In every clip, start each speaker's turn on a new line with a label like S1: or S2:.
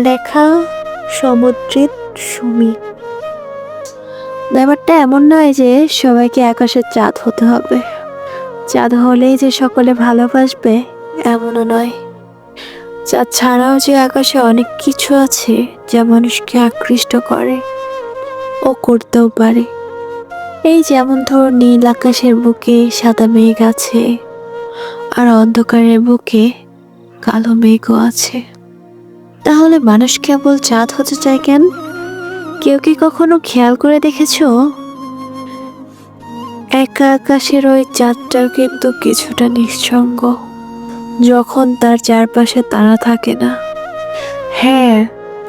S1: লেখা সমুদ্রিত সুমি। ব্যাপারটা এমন নয় যে সবাইকে আকাশের চাঁদ হতে হবে, চাঁদ হলেই যে সকলে ভালোবাসবে এমনও নয়। চাঁদ ছাড়াও যে আকাশে অনেক কিছু আছে যা মানুষকে আকৃষ্ট করে ও করতেও পারে। এই যেমন ধর, নীল আকাশের বুকে সাদা মেঘ আছে, আর অন্ধকারের বুকে কালো মেঘও আছে। তাহলে মানুষ কেবল চাঁদ হতে চায় কেন? কেউ কি কখনো খেয়াল করে দেখেছো, একা আকাশের ওই চাঁদটাও কিন্তু কিছুটা নিঃসঙ্গ যখন তার চারপাশে তারা থাকে না। হ্যাঁ,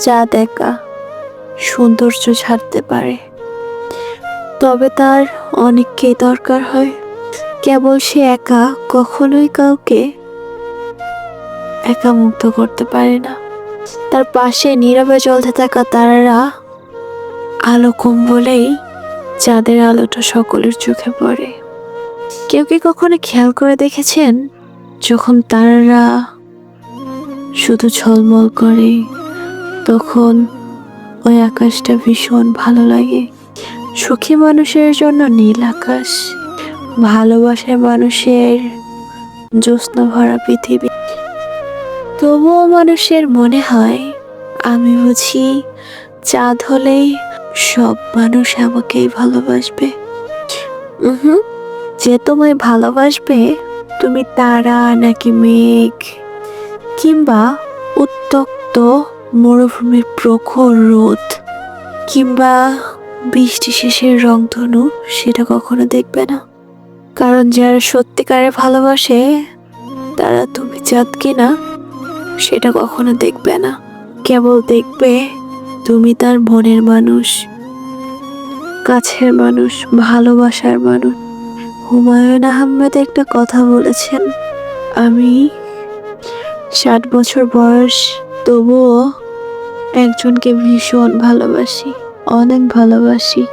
S1: চাঁদ একা সৌন্দর্য ছাড়তে পারে, তবে তার অনেককেই দরকার হয়। কেবল সে একা কখনোই কাউকে একা মুক্ত করতে পারে না। তার পাশে নীরবে জ্বলতে থাকা তারারা আলো কম বলেই চাঁদের আলোটা সকলের চোখে পড়ে। কেউ কি কখনো খেয়াল করে দেখেছেন, যখন তারারা শুধু ঝলমল করে তখন ওই আকাশটা ভীষণ ভালো লাগে। সুখী মানুষের জন্য নীল আকাশ, ভালোবাসার মানুষের জ্যোৎস্না ভরা পৃথিবী। তবুও মানুষের মনে হয়, আমি বুঝি চাঁদ হলেই সব মানুষ আমাকেই ভালোবাসবে। যে তোমায় ভালোবাসবে, তুমি তারা নাকি মেঘ, কিংবা উত্তপ্ত মরুভূমির প্রখর রোদ, কিংবা বৃষ্টি শেষের রংধনু, সেটা কখনো দেখবে না। কারণ যারা সত্যিকারে ভালোবাসে তারা তুমি চাঁদ কিনা সেটা কখনো দেখবে না। কেবল দেখবে তুমি তার মনের মানুষ, কাছের মানুষ, ভালোবাসার মানুষ। হুমায়ুন আহমেদ একটা কথা বলেছেন, আমি 60 বছর বয়স, তবুও একজনকে ভীষণ ভালোবাসি, অনেক ভালোবাসি।